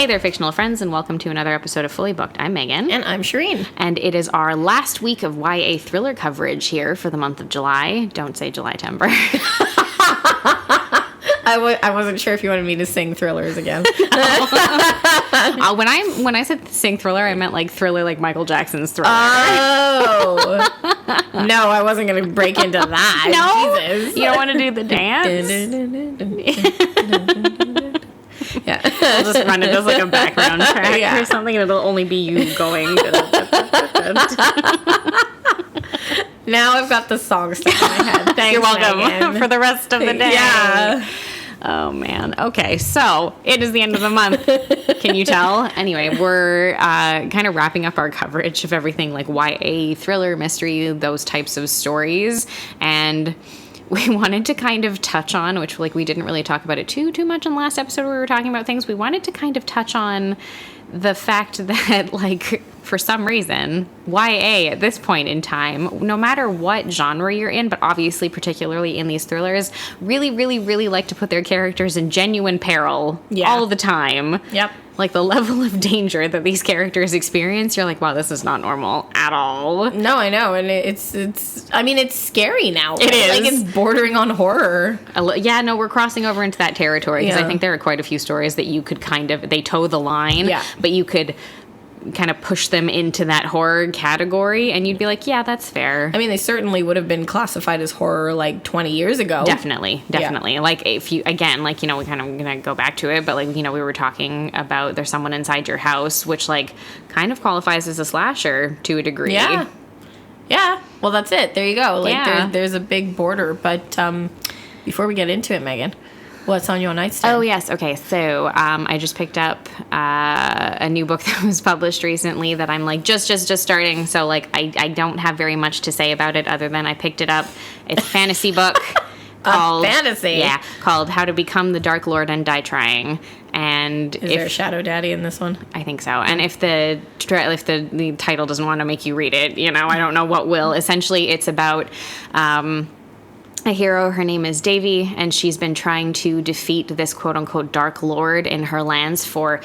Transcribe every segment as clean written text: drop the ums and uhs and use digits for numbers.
Hey there, fictional friends, and welcome to another episode of Fully Booked. I'm Megan. And I'm Shireen. And it is our last week of YA thriller coverage here for the month of July. Don't say July-tember. I wasn't sure if you wanted me to sing thrillers again. When I said sing thriller, I meant like thriller like Michael Jackson's Thriller. Oh. No, I wasn't going to break into that. No? Jesus. You don't want to do the dance? Yeah. We'll just run it as like a background track or something, and it'll only be you going. Now I've got the song stuck in my head. Thanks, You're welcome Megan. for the rest of the day. Yeah. Oh, man. Okay, so it is the end of the month. Can you tell? Anyway, we're kind of wrapping up our coverage of everything like YA, thriller, mystery, those types of stories. And we wanted to kind of touch on, which like we didn't really talk about it too much in the last episode where we were talking about things. We wanted to kind of touch on the fact that, like, for some reason, YA at this point in time, no matter what genre you're in, but obviously particularly in these thrillers, really, really, really like to put their characters in genuine peril all the time. Yep. Like, the level of danger that these characters experience, you're like, wow, this is not normal at all. No, I know. And it's scary now. It is. Like, it's bordering on horror. Yeah, no, we're crossing over into that territory because I think there are quite a few stories that you could they toe the line, but you could kind of push them into that horror category and you'd be like, yeah, that's fair. I mean, they certainly would have been classified as horror like 20 years ago. Definitely. Yeah. Like, if you, again, like, you know, we kind of gonna go back to it, but like, you know, we were talking about There's Someone Inside Your House, which like kind of qualifies as a slasher to a degree. Yeah. Well, that's it. There you go. Like, there's a big border. But before we get into it, Megan, what's on your nightstand? Oh, yes. Okay. So I just picked up a new book that was published recently that I'm like just starting. So like I don't have very much to say about it other than I picked it up. It's a fantasy book. Called, fantasy? Yeah. Called How to Become the Dark Lord and Die Trying. And is there a shadow daddy in this one? I think so. And if the title doesn't want to make you read it, you know, I don't know what will. Essentially, it's about a hero. Her name is Davy, and she's been trying to defeat this quote-unquote Dark Lord in her lands for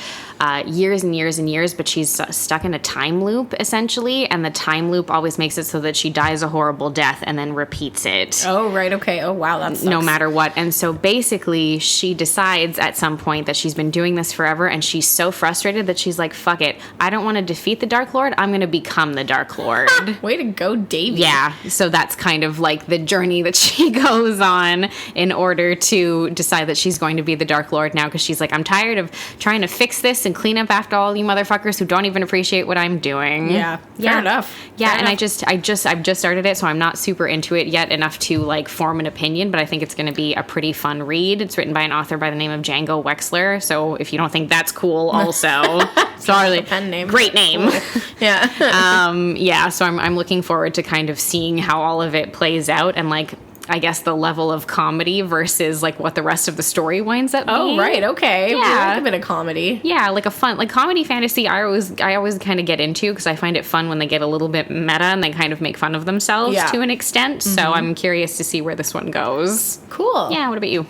years and years and years, but she's stuck in a time loop, essentially, and the time loop always makes it so that she dies a horrible death and then repeats it. Oh, right, okay. Oh, wow, that sucks. No matter what. And so basically, she decides at some point that she's been doing this forever, and she's so frustrated that she's like, fuck it, I don't want to defeat the Dark Lord, I'm going to become the Dark Lord. Way to go, Davy. Yeah, so that's kind of like the journey that she goes on in order to decide that she's going to be the Dark Lord now, because she's like, I'm tired of trying to fix this and clean up after all you motherfuckers who don't even appreciate what I'm doing. Yeah, fair enough. Yeah, fair and enough. I've just started it, so I'm not super into it yet enough to like form an opinion, but I think it's going to be a pretty fun read. It's written by an author by the name of Django Wexler, so if you don't think that's cool also, sorry, pen name. Great name. Yeah. Yeah, so I'm looking forward to kind of seeing how all of it plays out and like I guess the level of comedy versus like what the rest of the story winds up being. Oh, right. Okay. Yeah. We like a bit of comedy. Yeah, like a fun, like comedy fantasy I always kind of get into because I find it fun when they get a little bit meta and they kind of make fun of themselves to an extent. Mm-hmm. So I'm curious to see where this one goes. Cool. Yeah, what about you?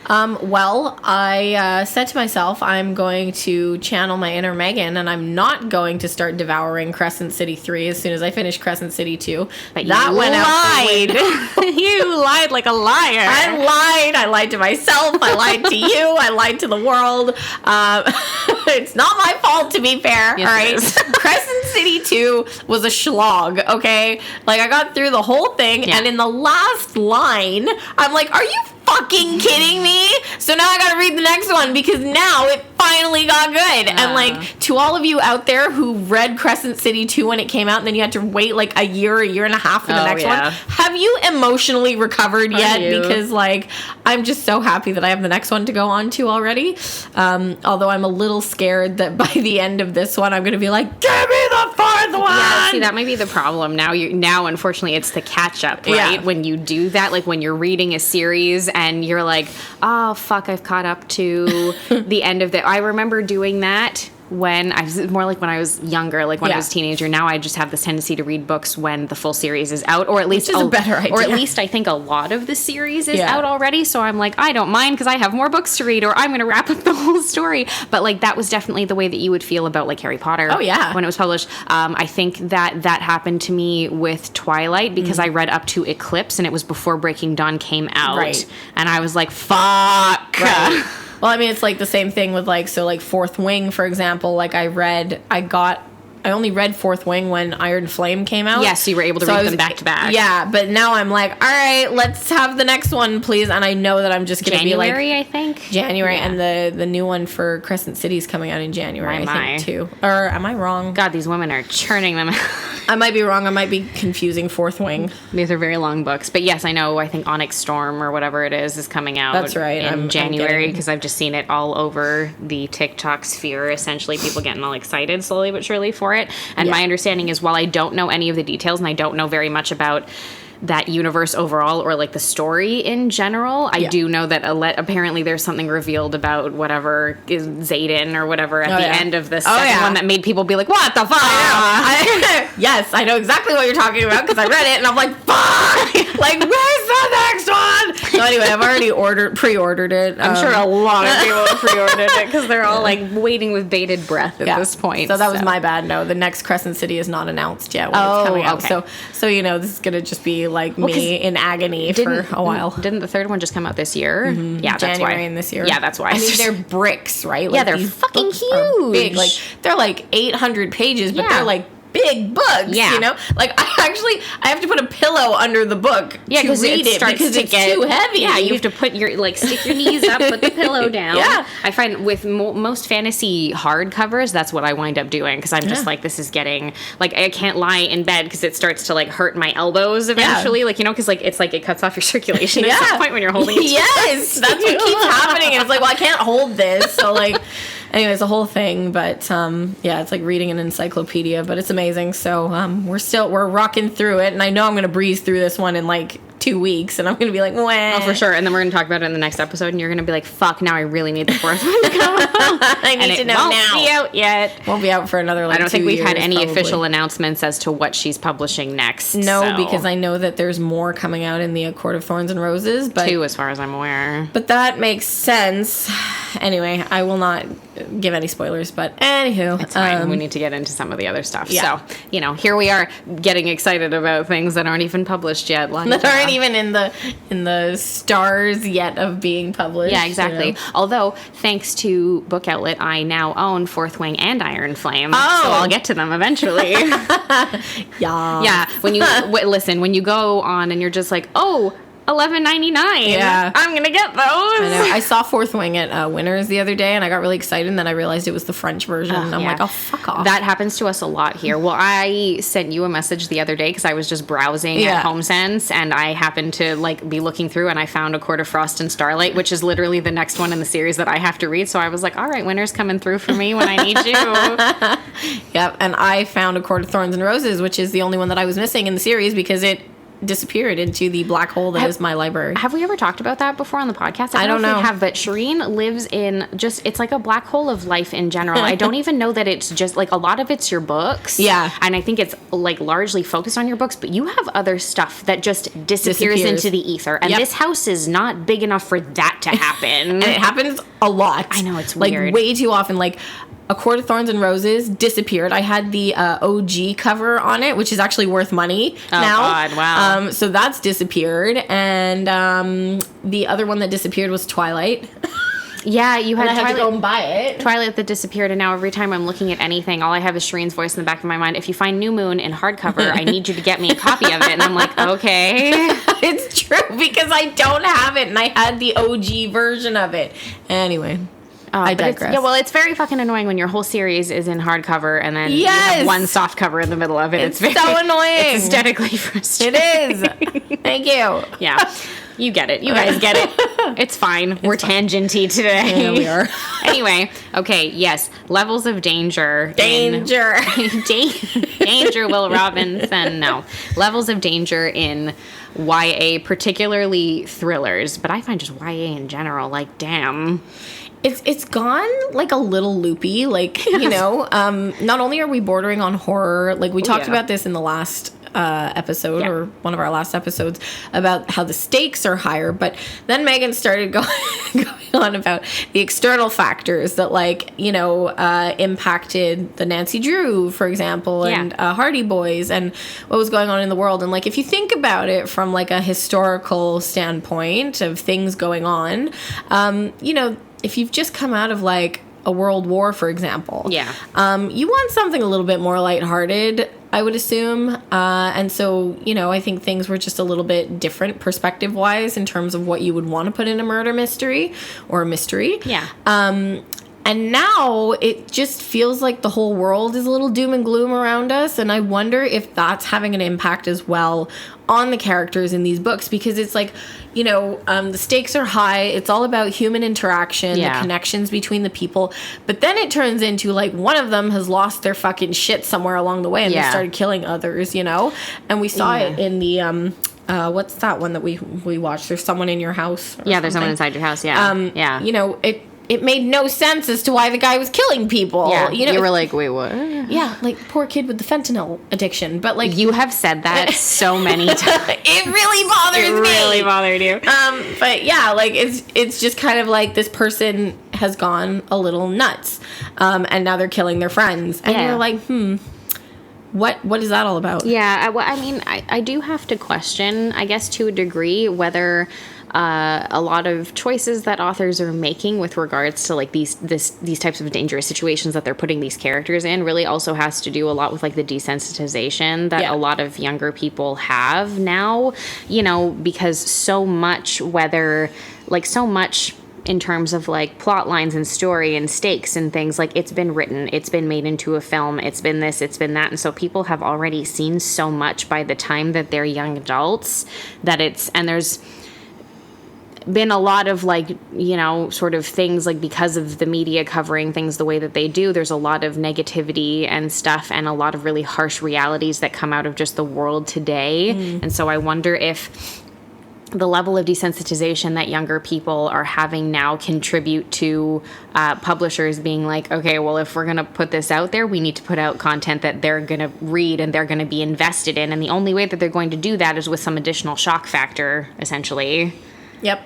Well, I said to myself, I'm going to channel my inner Megan, and I'm not going to start devouring Crescent City 3 as soon as I finish Crescent City 2. But that you lied. You lied like a liar. I lied to myself. I lied to you. I lied to the world. It's not my fault, to be fair. Yes, all right. Crescent City 2 was a schlog, okay? Like, I got through the whole thing, and in the last line, I'm like, are you fucking kidding me? So now I gotta read the next one because now it finally got good. And like, to all of you out there who read Crescent City 2 when it came out and then you had to wait like a year and a half for the next one, have you emotionally recovered yet? Because like, I'm just so happy that I have the next one to go on to already. Although I'm a little scared that by the end of this one I'm gonna be like, give me the fourth one. Yeah, see, that might be the problem. Now unfortunately it's the catch up, right? When you do that, like when you're reading a series and you're like, oh fuck, I've caught up to the end of the. I remember doing that when I was more like when I was younger, like when I Yeah. was a teenager. Now I just have this tendency to read books when the full series is out, or at least Which is a better idea. Or at least I think a lot of the series is Yeah. out already. So I'm like, I don't mind because I have more books to read, or I'm going to wrap up the whole story. But like that was definitely the way that you would feel about like Harry Potter. Oh, yeah. When it was published. I think that happened to me with Twilight because I read up to Eclipse and it was before Breaking Dawn came out, Right. and I was like, fuck. Right. Well, I mean, it's like the same thing with like, so like Fourth Wing, for example, like I only read Fourth Wing when Iron Flame came out. Yes, you were able to read them back to back. Yeah, but now I'm like, all right, let's have the next one, please. And I know that I'm just going to be like January, I think. January, Yeah. and the new one for Crescent City is coming out in January, I think, too. Or am I wrong? God, these women are churning them. I might be wrong. I might be confusing Fourth Wing. These are very long books. But yes, I know, I think Onyx Storm or whatever it is coming out. That's right. In I'm January, getting- because I've just seen it all over the TikTok sphere, essentially people getting all excited slowly but surely for it. And Yeah. my understanding is, while I don't know any of the details and I don't know very much about that universe overall or like the story in general, I Yeah. do know that apparently there's something revealed about whatever is Zayden or whatever at the end of the second one that made people be like, what the fuck? Yes, I know exactly what you're talking about because I read it and I'm like, fuck! Like, where's the next one? So anyway, I've already pre-ordered it. I'm sure a lot of people have pre-ordered it because they're all like waiting with bated breath at this point. So that was my bad. No, the next Crescent City is not announced yet when it's coming out. okay. So you know, this is gonna just be like me in agony for a while. Didn't the third one just come out this year? Yeah, that's January why. in this year. Yeah, that's why. I mean, they're bricks, right? Yeah, they're these fucking books are big. huge. Like they're like 800 pages, but Yeah. they're like big books. Yeah. You know, like I have to put a pillow under the book to because read it starts because to it's get too heavy. Yeah, you have to put your stick your knees up, put the pillow down. Yeah. I find with most fantasy hardcovers, that's what I wind up doing because I'm just like, this is getting like, I can't lie in bed because it starts to like hurt my elbows eventually. Like, you know, because like it's like it cuts off your circulation at some point when you're holding it. Yes, that's what keeps happening. And it's like, well, I can't hold this, so like. Anyway, it's a whole thing, but yeah, it's like reading an encyclopedia, but it's amazing. So we're rocking through it, and I know I'm gonna breeze through this one in like 2 weeks, and I'm gonna be like, wah. Oh, for sure. And then we're going to talk about it in the next episode, and you're going to be like, fuck, now I really need the fourth one to come out. I need to know won't now. be out yet. Won't be out for another like I don't think 2 we've had years, any probably. official announcements as to what she's publishing next. No, so. because I know that there's more coming out in the A Court of Thorns and Roses, but 2 as far as I'm aware. But that makes sense. Anyway, I will not give any spoilers, but anywho. It's fine. We need to get into some of the other stuff. Yeah. So, you know, here we are getting excited about things that aren't even published yet. that aren't even in the stars yet of being published. Yeah, exactly. You know? Although, thanks to Book Outlet, I now own Fourth Wing and Iron Flame. Oh. So I'll get to them eventually. Yeah. Yeah. When you listen, when you go on and you're just like, oh, $11.99. Yeah. I'm gonna get those. I know. I saw Fourth Wing at Winners the other day, and I got really excited, and then I realized it was the French version, and I'm yeah. like, oh, fuck off. That happens to us a lot here. Well, I sent you a message the other day because I was just browsing at HomeSense, and I happened to like be looking through, and I found A Court of Frost and Starlight, which is literally the next one in the series that I have to read. So I was like, all right, Winter's coming through for me when I need you. Yep, and I found A Court of Thorns and Roses, which is the only one that I was missing in the series because it disappeared into the black hole that is my library. Have we ever talked about that before on the podcast? I don't know. If we have, but Shireen lives in it's like a black hole of life in general. I don't even know that it's just like a lot of it's your books. Yeah. And I think it's like largely focused on your books, but you have other stuff that just disappears into the ether. And this house is not big enough for that to happen. And it happens a lot. I know, it's like weird. way too often. Like A Court of Thorns and Roses disappeared. I had the OG cover on it, which is actually worth money now. God, wow. So that's disappeared. And the other one that disappeared was Twilight. Yeah, you had And I had to go Twilight. and buy it. Twilight that disappeared, and now every time I'm looking at anything, all I have is Shireen's voice in the back of my mind. If you find New Moon in hardcover, I need you to get me a copy of it. And I'm like, okay. It's true because I don't have it, and I had the OG version of it. Anyway. I But digress. yeah, well, it's very fucking annoying when your whole series is in hardcover and then you Yes! have one soft cover in the middle of it. It's very, so annoying. It's aesthetically frustrating. It is. Thank you. Yeah. You get it. You guys get it. It's fine. We're tangenty today. Yeah, we are. Anyway, okay, yes. Levels of danger. Danger. Danger, Will Robinson. No. Levels of danger in YA, particularly thrillers, but I find just YA in general, like, damn. It's gone like a little loopy, like, you know, not only are we bordering on horror, like we talked about this in the last episode or one of our last episodes about how the stakes are higher, but then Megan started going on about the external factors that, like, you know, impacted the Nancy Drew, for example, and Hardy Boys, and what was going on in the world. And like, if you think about it from like a historical standpoint of things going on, you know, if you've just come out of like a world war, for example, you want something a little bit more lighthearted, I would assume. And so, you know, I think things were just a little bit different perspective wise in terms of what you would want to put in a murder mystery or a mystery. Yeah. And now it just feels like the whole world is a little doom and gloom around us. And I wonder if that's having an impact as well on the characters in these books, because it's like, you know, the stakes are high. It's all about human interaction, the connections between the people. But then it turns into like one of them has lost their fucking shit somewhere along the way and they started killing others, you know? And we saw it in the... what's that one that we watched? There's someone in your house. Yeah, there's someone inside your house. Yeah. You know, it made no sense as to why the guy was killing people. Yeah, you know, you were like, wait, what? Yeah, like, poor kid with the fentanyl addiction. But like, you have said that so many times. It really bothers me. It really bothered you. But yeah, like, it's just kind of like this person has gone a little nuts, and now they're killing their friends, and you're like, What is that all about? Yeah, well, I mean, I do have to question, I guess, to a degree, whether a lot of choices that authors are making with regards to like these types of dangerous situations that they're putting these characters in really also has to do a lot with like the desensitization that a lot of younger people have now, you know, because so much in terms of like plot lines and story and stakes and things, like it's been written, it's been made into a film, it's been this, it's been that, and so people have already seen so much by the time that they're young adults that and there's been a lot of like, you know, sort of things like because of the media covering things the way that they do, there's a lot of negativity and stuff and a lot of really harsh realities that come out of just the world today. And so I wonder if the level of desensitization that younger people are having now contribute to publishers being like, okay, well, if we're going to put this out there, we need to put out content that they're going to read and they're going to be invested in. And the only way that they're going to do that is with some additional shock factor, essentially. Yep.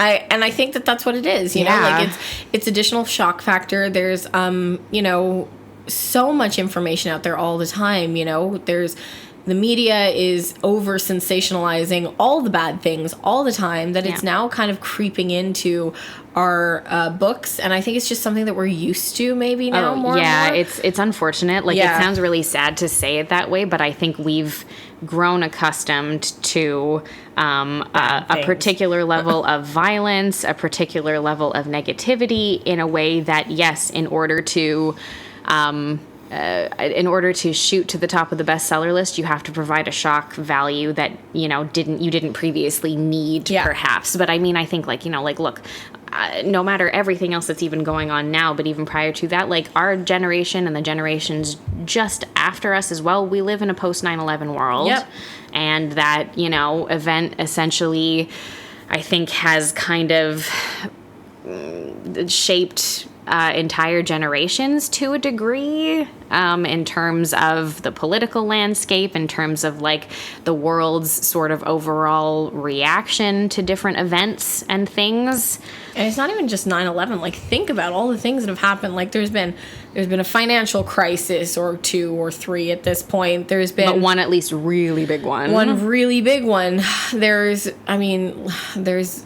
I think that's what it is, you know, like it's additional shock factor. There's, you know, so much information out there all the time, you know, the media is over sensationalizing all the bad things all the time that it's now kind of creeping into our books, and I think it's just something that we're used to maybe now more and more. It's unfortunate. Like, it sounds really sad to say it that way, but I think we've grown accustomed to a particular level of violence, a particular level of negativity in a way that, yes, in order to shoot to the top of the bestseller list, you have to provide a shock value that, you know, you didn't previously need, perhaps. But I mean, I think, like, you know, like, look, no matter everything else that's even going on now, but even prior to that, like, our generation and the generations just after us as well, we live in a post 9/11 world. And that, you know, event essentially, I think, has kind of shaped entire generations to a degree, in terms of the political landscape, in terms of like the world's sort of overall reaction to different events and things. And it's not even just 9/11. Like, think about all the things that have happened. Like, there's been a financial crisis or two or three at this point. There's been, but one at least really big one. One really big one. There's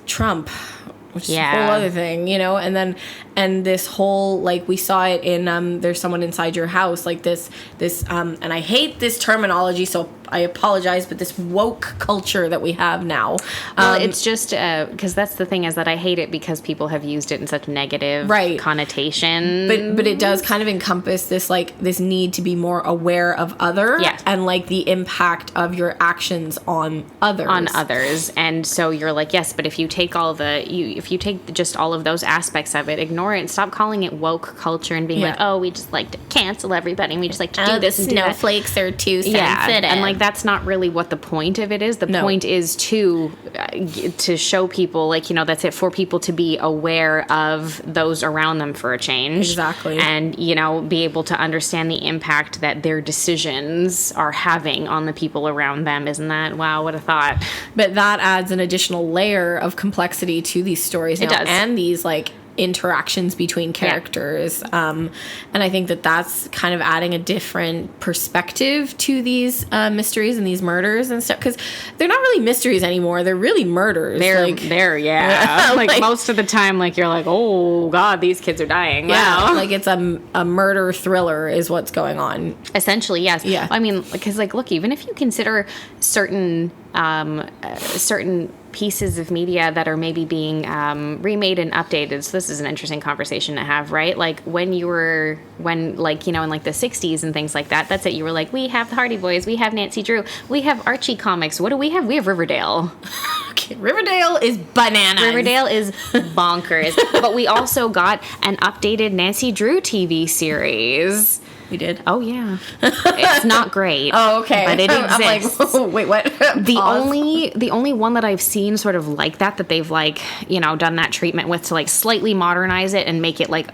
Trump, which is a whole other thing, you know, and this whole, like, we saw it in There's Someone Inside Your House, like this and I hate this terminology, so I apologize, but this woke culture that we have now. Well, it's just because that's the thing, is that I hate it because people have used it in such negative connotation. But it does kind of encompass this, like, this need to be more aware of and like the impact of your actions on others. And so you're like, yes, but if you take if you take just all of those aspects of it, ignore it and stop calling it woke culture and being like, oh, we just like to cancel everybody and we just like to do this and do that. Snowflakes are too sensitive. And like that's not really what the point of it is. The point is to show people, like, you know, that's it, for people to be aware of those around them for a change. Exactly. And, you know, be able to understand the impact that their decisions are having on the people around them. Isn't that, wow, what a thought. But that adds an additional layer of complexity to these stories now. It does. And these, like, interactions between characters. And I think that that's kind of adding a different perspective to these mysteries and these murders and stuff, because they're not really mysteries anymore. They're really murders. Like most of the time, like, you're like, oh God, these kids are dying. Yeah, Wow. like it's a murder thriller is what's going on. Essentially, yes. Yeah. I mean, because, like, look, even if you consider certain pieces of media that are maybe being remade and updated. So this is an interesting conversation to have, right? Like, when, like, you know, in like the 60s and things like that, that's it. You were like, we have the Hardy Boys, we have Nancy Drew, we have Archie comics. What do we have? We have Riverdale. Okay, Riverdale is bananas. Riverdale is bonkers. But we also got an updated Nancy Drew TV series. We did? Oh, yeah. It's not great. Oh, okay. But it exists. I'm like, oh, wait, what? The only one that I've seen sort of like that they've, like, you know, done that treatment with to, like, slightly modernize it and make it, like,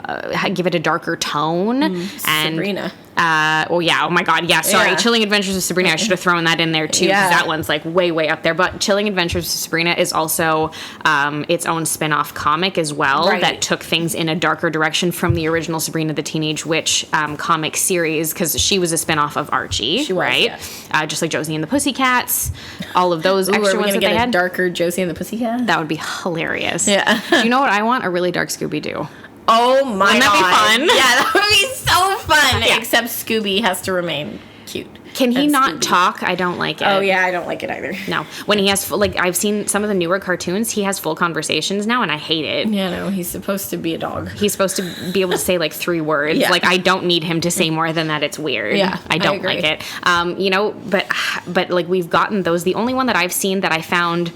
give it a darker tone. And Sabrina. Oh yeah, oh my God, yeah, sorry. Yeah. Chilling Adventures of Sabrina, I should have thrown that in there too, because that one's, like, way up there. But Chilling Adventures of Sabrina is also its own spin-off comic as well, that took things in a darker direction from the original Sabrina the Teenage Witch comic series, because she was a spin-off of Archie, she was, right? Yes. Just like Josie and the Pussycats, all of those extra ones that they had. Darker Josie and the Pussycats? That would be hilarious. Yeah. Do you know what I want? A really dark Scooby-Doo. Oh my Wouldn't God. that be fun? Yeah, that would be so fun. Yeah. Except Scooby has to remain cute. Can he not Scooby. talk? I don't like it. Oh yeah, I don't like it either. No. When he has, like, I've seen some of the newer cartoons, he has full conversations now, and I hate it. Yeah, no, he's supposed to be a dog. He's supposed to be able to say, like, 3 words. Yeah. Like, I don't need him to say more than that. It's weird. Yeah, I don't agree. like it. You know, but like, we've gotten those. The only one that I've seen that I found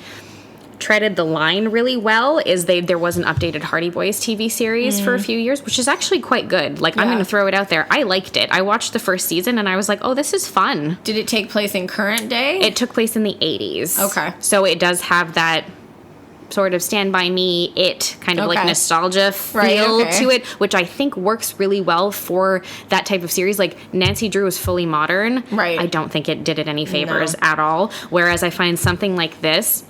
treaded the line really well is there was an updated Hardy Boys TV series for a few years, which is actually quite good. Like, I'm going to throw it out there. I liked it. I watched the first season and I was like, oh, this is fun. Did it take place in current day? It took place in the 80s. Okay. So it does have that sort of Stand By Me, it kind of like nostalgia feel to it, which I think works really well for that type of series. Like, Nancy Drew is fully modern. Right. I don't think it did it any favors at all. Whereas I find something like this,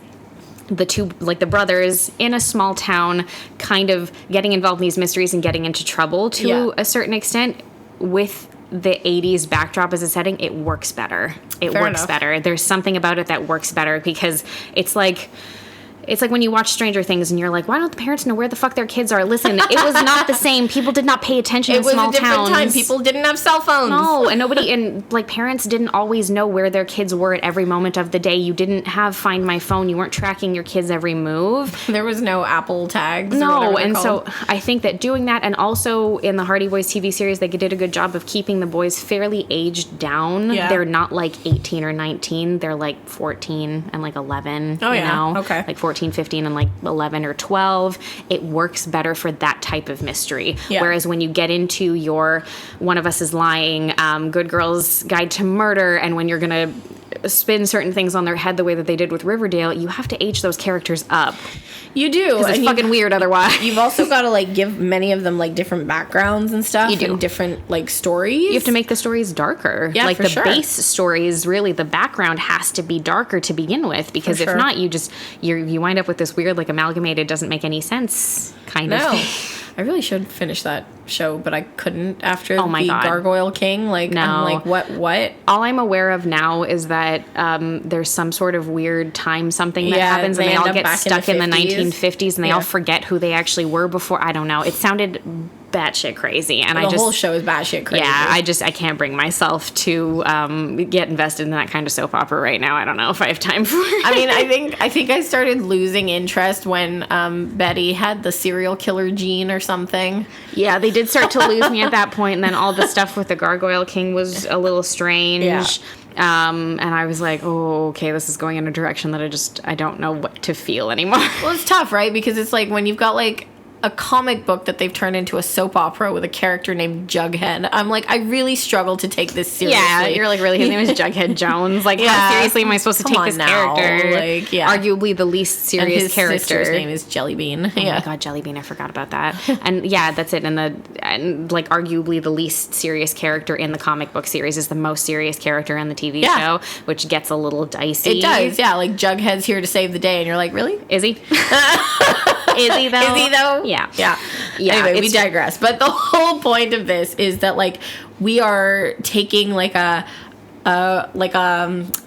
the two, like, the brothers in a small town kind of getting involved in these mysteries and getting into trouble to a certain extent with the 80s backdrop as a setting, it works better. It Fair works enough. better. There's something about it that works better because it's like when you watch Stranger Things and you're like, why don't the parents know where the fuck their kids are? Listen, it was not the same. People did not pay attention in small towns. It was a different time. People didn't have cell phones. No, and like, parents didn't always know where their kids were at every moment of the day. You didn't have Find My Phone. You weren't tracking your kids' every move. There was no Apple tags. No, and so I think that doing that, and also in the Hardy Boys TV series, they did a good job of keeping the boys fairly aged down. Yeah. They're not like 18 or 19. They're like 14 and like 11. Oh, you know? Okay. Like 14, 15, and like 11 or 12. It works better for that type of mystery. Yeah. Whereas when you get into your One of Us is Lying, Good Girl's Guide to Murder, and when you're going to spin certain things on their head the way that they did with Riverdale, you have to age those characters up. You do. Because it's fucking weird otherwise. You've also got to, like, give many of them, like, different backgrounds and stuff. You do. And different, like, stories. You have to make the stories darker. Yeah, like, for the sure. base stories, really, the background has to be darker to begin with, because For if sure. not, you wind up with this weird, like, amalgamated, doesn't make any sense kind of No. thing. I really should finish that show, but I couldn't after Oh my the God. Gargoyle King. Like, No. I'm like, what? All I'm aware of now is that there's some sort of weird time something that happens, and they they end all up get back stuck in the 1950s, and they Yeah. all forget who they actually were before. I don't know. It sounded batshit crazy, and The whole show is batshit crazy. Yeah, I can't bring myself to get invested in that kind of soap opera right now. I don't know if I have time for it. I mean, I think I started losing interest when Betty had the serial killer gene or something. Yeah, they did start to lose me at that point, and then all the stuff with the Gargoyle King was a little strange. Yeah. And I was like, oh, okay, this is going in a direction that I don't know what to feel anymore. Well, it's tough, right? Because it's like when you've got, like, a comic book that they've turned into a soap opera with a character named Jughead. I'm like, I really struggle to take this seriously. Yeah, you're like, really? His name is Jughead Jones. Like, how seriously am I supposed to take this character? Like, yeah. Arguably the least serious his character. Sister's name is Jellybean. Oh my God, Jellybean! I forgot about that. And yeah, that's it. And like arguably the least serious character in the comic book series is the most serious character in the TV show, which gets a little dicey. It does, yeah. Like Jughead's here to save the day, and you're like, really? Is he? Is he though? Is he though? Yeah. Yeah. Anyway, we digress. But the whole point of this is that like we are taking like a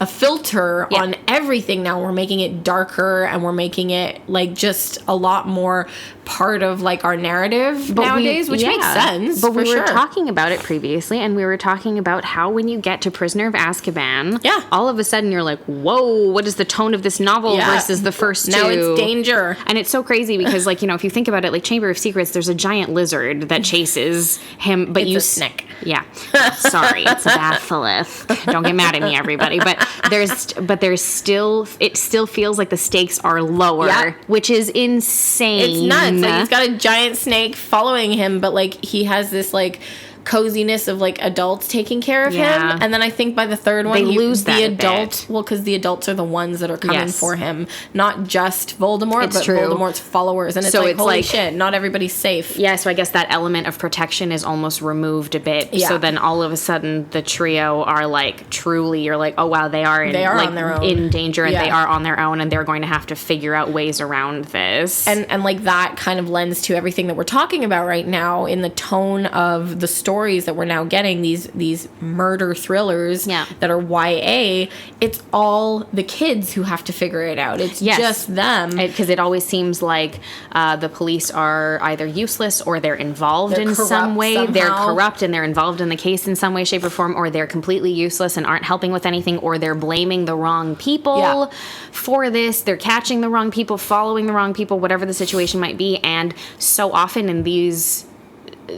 filter on everything now. We're making it darker, and we're making it like just a lot more part of like our narrative nowadays, which makes sense. But we were talking about it previously, and we were talking about how when you get to Prisoner of Azkaban, all of a sudden you're like, whoa, what is the tone of this novel versus the first two? Now it's danger. And it's so crazy because like, you know, if you think about it, like Chamber of Secrets, there's a giant lizard that chases him, but it's a snake. Yeah. Sorry, it's a basilisk. Don't get mad at me, everybody. But it still feels like the stakes are lower, which is insane. It's nuts. Like he's got a giant snake following him, but like he has this like coziness of like adults taking care of him, and then I think by the third one they lose the that adult. Well, because the adults are the ones that are coming for him, not just Voldemort, but true. Voldemort's followers. And it's like, holy shit, not everybody's safe. Yeah, so I guess that element of protection is almost removed a bit. Yeah. So then all of a sudden the trio are like truly, you're like, oh wow, they are on their own. In danger, and they are on their own, and they're going to have to figure out ways around this. And like that kind of lends to everything that we're talking about right now in the tone of the stories that we're now getting, these murder thrillers that are YA. It's all the kids who have to figure it out. It's just them. Because it always seems like the police are either useless or they're involved in some way. Somehow. They're corrupt and they're involved in the case in some way, shape, or form, or they're completely useless and aren't helping with anything, or they're blaming the wrong people for this. They're catching the wrong people, following the wrong people, whatever the situation might be. And so often in these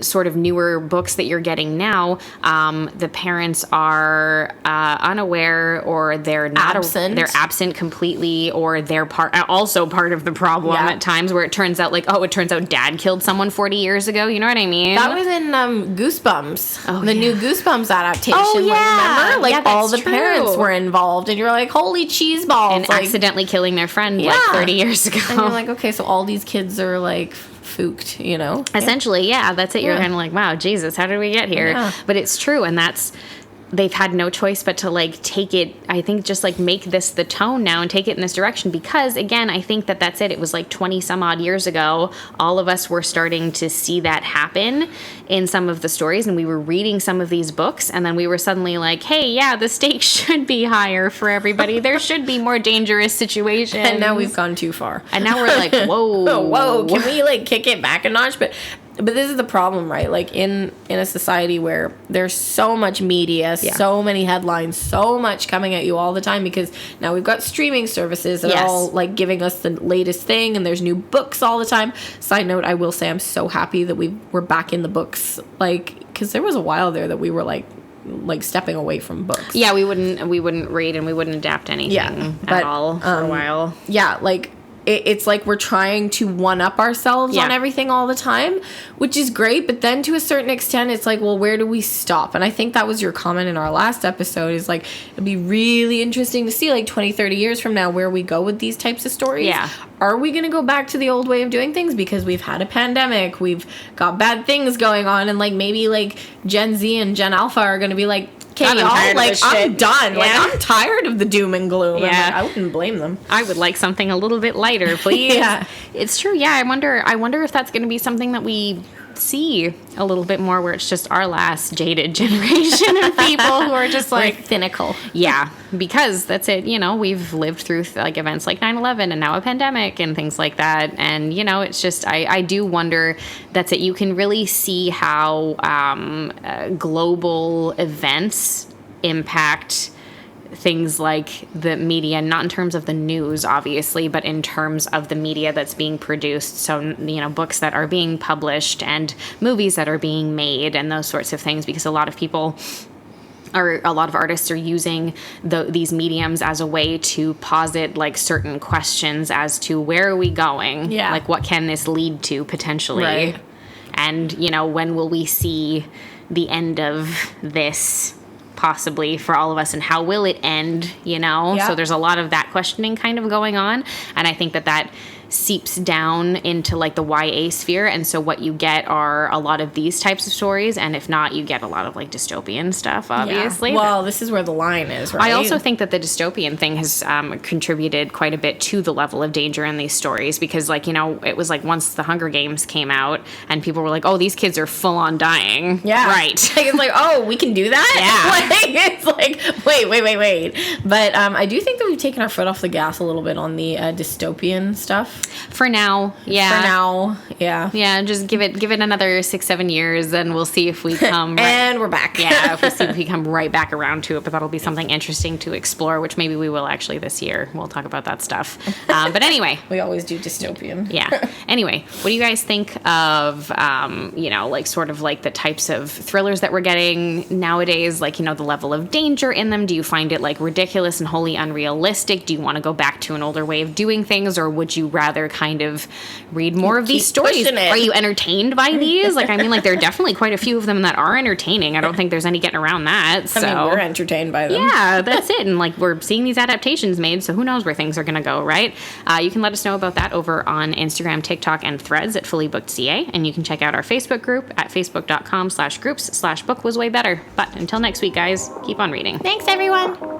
sort of newer books that you're getting now, the parents are unaware, or they're not absent. They're absent completely, or they're also part of the problem at times, where it turns out dad killed someone 40 years ago. You know what I mean? That was in Goosebumps, the new Goosebumps adaptation. Oh yeah, remember? Like all the parents were involved, and you're like, holy cheese balls, and like, accidentally killing their friend like 30 years ago. And you're like, okay, so all these kids are like fooked, you know? Essentially, that's it. You're kind of like, wow, Jesus, how did we get here? Yeah. But it's true, and they've had no choice but to like take it, I think, just like make this the tone now and take it in this direction, because again, I think that's it. It was like 20 some odd years ago, all of us were starting to see that happen in some of the stories, and we were reading some of these books, and then we were suddenly like, hey, the stakes should be higher for everybody. There should be more dangerous situations. And now we've gone too far. And now we're like, whoa, can we like kick it back a notch? But this is the problem, right? Like in a society where there's so much media, so many headlines, so much coming at you all the time, because now we've got streaming services that are all like giving us the latest thing, and there's new books all the time. Side note, I will say I'm so happy that we're back in the books, like, because there was a while there that we were like stepping away from books. Yeah, we wouldn't read and we wouldn't adapt anything at all for a while. Yeah, like it's like we're trying to one-up ourselves on everything all the time, which is great, but then to a certain extent, it's like, well, where do we stop? And I think that was your comment in our last episode, is like, it'd be really interesting to see, like, 20, 30 years from now, where we go with these types of stories. Yeah. Are we going to go back to the old way of doing things because we've had a pandemic, we've got bad things going on, and, like, maybe, like, Gen Z and Gen Alpha are going to be like, okay, y'all, like, I'm done. Yeah. Like, I'm tired of the doom and gloom. Yeah. And, like, I wouldn't blame them. I would like something a little bit lighter, please. Yeah. It's true. Yeah, I wonder if that's going to be something that we see a little bit more, where it's just our last jaded generation of people who are just like cynical. Yeah, because that's it. You know, we've lived through like events like 9/11 and now a pandemic and things like that. And, you know, it's just, I do wonder, that's it. You can really see how global events impact things like the media, not in terms of the news, obviously, but in terms of the media that's being produced. So, you know, books that are being published and movies that are being made and those sorts of things, because a lot of people a lot of artists are using these mediums as a way to posit like certain questions as to where are we going? Yeah. Like what can this lead to potentially? Right. And, when will we see the end of this possibly for all of us, and how will it end, Yeah. So there's a lot of that questioning kind of going on. And I think that seeps down into like the YA sphere, and so what you get are a lot of these types of stories, and if not, you get a lot of like dystopian stuff, obviously. Yeah. Well, this is where the line is, right? I also think that the dystopian thing has contributed quite a bit to the level of danger in these stories, because like, it was like once the Hunger Games came out and people were like, oh, these kids are full on dying. Yeah. Right. Like, it's like, oh, we can do that? Yeah. Like, it's like, wait. But I do think that we've taken our foot off the gas a little bit on the dystopian stuff. For now, yeah. For now, yeah. Yeah, just give it another 6-7 years, and we'll see if we come. And we're back. Yeah, if we come right back around to it. But that'll be something interesting to explore, which maybe we will actually this year. We'll talk about that stuff. But anyway, we always do dystopian. Yeah. Anyway, what do you guys think of, like sort of like the types of thrillers that we're getting nowadays? Like, the level of danger in them. Do you find it like ridiculous and wholly unrealistic? Do you want to go back to an older way of doing things, or would you rather kind of read more of these stories? Are you entertained by these? Like, I mean, like, there are definitely quite a few of them that are entertaining. I don't think there's any getting around that. So. I mean, we're entertained by them. Yeah, that's it. And like, we're seeing these adaptations made, so who knows where things are going to go, right? You can let us know about that over on Instagram, TikTok, and Threads at FullyBookedCA. And you can check out our Facebook group at facebook.com/groups/book was way better. But until next week, guys, keep on reading. Thanks, everyone.